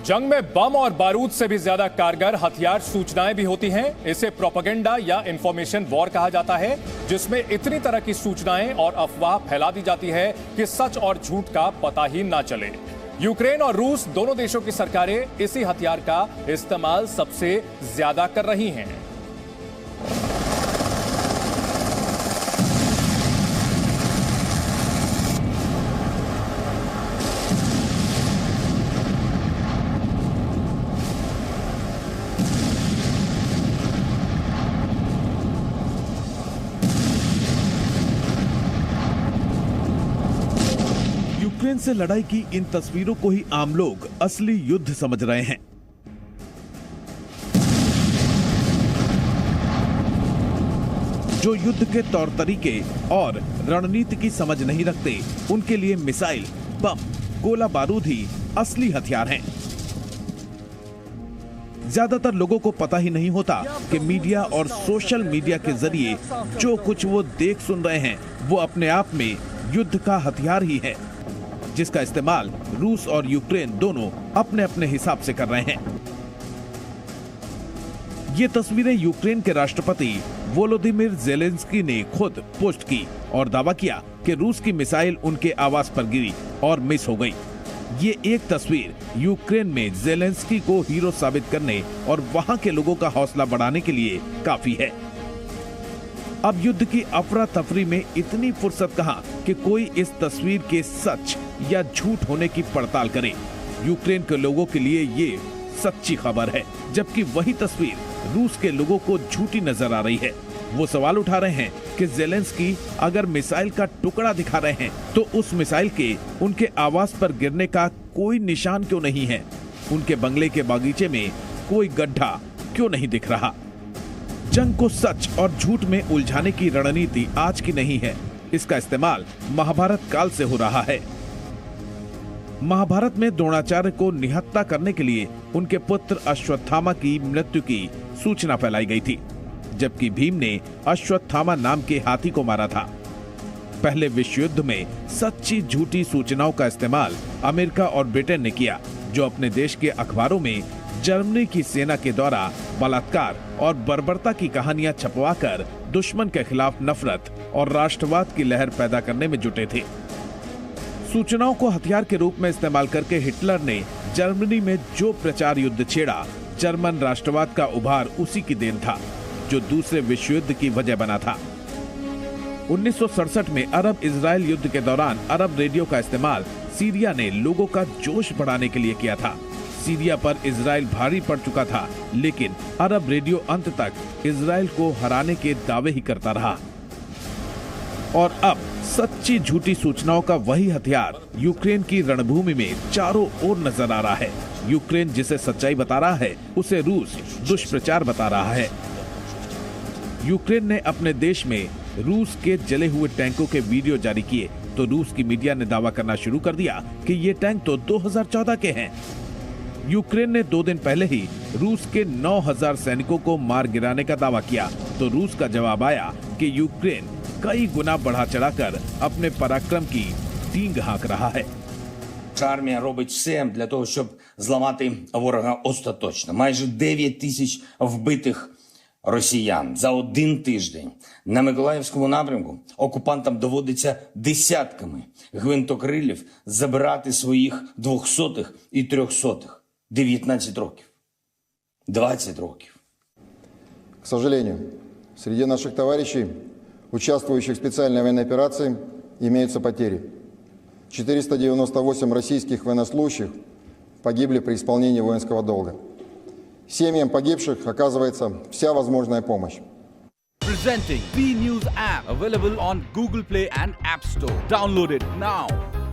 जंग में बम और बारूद से भी ज्यादा कारगर हथियार सूचनाएं भी होती हैं। इसे प्रोपेगेंडा या इंफॉर्मेशन वॉर कहा जाता है, जिसमें इतनी तरह की सूचनाएं और अफवाह फैला दी जाती है कि सच और झूठ का पता ही ना चले। यूक्रेन और रूस दोनों देशों की सरकारें इसी हथियार का इस्तेमाल सबसे ज्यादा कर रही हैं। यूक्रेन से लड़ाई की इन तस्वीरों को ही आम लोग असली युद्ध समझ रहे हैं। जो युद्ध के तौर तरीके और रणनीति की समझ नहीं रखते, उनके लिए मिसाइल, बम, गोला बारूद ही असली हथियार हैं। ज्यादातर लोगों को पता ही नहीं होता कि मीडिया और सोशल मीडिया के जरिए जो कुछ वो देख सुन रहे हैं, वो अपने आप में युद्ध का हथियार ही है, जिसका इस्तेमाल रूस और यूक्रेन दोनों अपने अपने हिसाब से कर रहे हैं। ये तस्वीरें यूक्रेन के राष्ट्रपति वोलोदिमीर ज़ेलेंस्की ने खुद पोस्ट की और दावा किया कि रूस की मिसाइल उनके आवास पर गिरी और मिस हो गई। ये एक तस्वीर यूक्रेन में ज़ेलेंस्की को हीरो साबित करने और वहां के लोगों का हौसला बढ़ाने के लिए काफी है। अब युद्ध की अफरा तफरी में इतनी फुर्सत कहां कि कोई इस तस्वीर के सच या झूठ होने की पड़ताल करे। यूक्रेन के लोगों के लिए ये सच्ची खबर है, जबकि वही तस्वीर रूस के लोगों को झूठी नजर आ रही है। वो सवाल उठा रहे हैं कि ज़ेलेंस्की अगर मिसाइल का टुकड़ा दिखा रहे हैं, तो उस मिसाइल के उनके आवास पर गिरने का कोई निशान क्यों नहीं है? उनके बंगले के बागीचे में कोई गड्ढा क्यों नहीं दिख रहा? जंग को सच और झूठ में उलझाने की रणनीति आज की नहीं है। इसका इस्तेमाल महाभारत काल से हो रहा है। महाभारत में द्रोणाचार्य को निहत्था करने के लिए उनके पुत्र अश्वत्थामा की मृत्यु की सूचना फैलाई गई थी, जबकि भीम ने अश्वत्थामा नाम के हाथी को मारा था। पहले विश्व युद्ध में सच्ची झूठी सूचनाओं का इस्तेमाल अमेरिका और ब्रिटेन ने किया, जो अपने देश के अखबारों में जर्मनी की सेना के द्वारा बलात्कार और बर्बरता की कहानियां छपवाकर दुश्मन के खिलाफ नफरत और राष्ट्रवाद की लहर पैदा करने में जुटे थे। सूचनाओं को हथियार के रूप में इस्तेमाल करके हिटलर ने जर्मनी में जो प्रचार युद्ध छेड़ा, जर्मन राष्ट्रवाद का उभार उसी की देन था, जो दूसरे विश्व युद्ध की वजह बना था। 1967 में अरब इजराइल युद्ध के दौरान अरब रेडियो का इस्तेमाल सीरिया ने लोगों का जोश बढ़ाने के लिए किया था। सीरिया पर इजराइल भारी पड़ चुका था, लेकिन अरब रेडियो अंत तक इजराइल को हराने के दावे ही करता रहा। और अब सच्ची झूठी सूचनाओं का वही हथियार यूक्रेन की रणभूमि में चारों ओर नजर आ रहा है। यूक्रेन जिसे सच्चाई बता रहा है, उसे रूस दुष्प्रचार बता रहा है। यूक्रेन ने अपने देश में रूस के जले हुए टैंकों के वीडियो जारी किए, तो रूस की मीडिया ने दावा करना शुरू कर दिया कि ये टैंक तो 2014 के हैं। यूक्रेन ने 2 दिन पहले ही रूस के 9000 सैनिकों को मार गिराने का दावा किया, तो रूस का जवाब आया कि यूक्रेन कई गुना बढ़ा चढ़ाकर अपने पराक्रम की डींग हाँक रहा है। Армія робить все для того, щоб зламати ворога остаточно. Майже 9000 вбитих росіян за 1 тиждень. На Миколаївському напрямку окупантам доводиться десятками гвинтокрилів забирати своїх 200-х і 300-х. 19 років. 20 років. К сожалению, среди наших товарищей, участвующих в специальной военной операции, имеются потери. 498 российских военнослужащих погибли при исполнении воинского долга. Семьям погибших оказывается вся возможная помощь. Presenting B News app, available on Google Play and App Store. Download it now.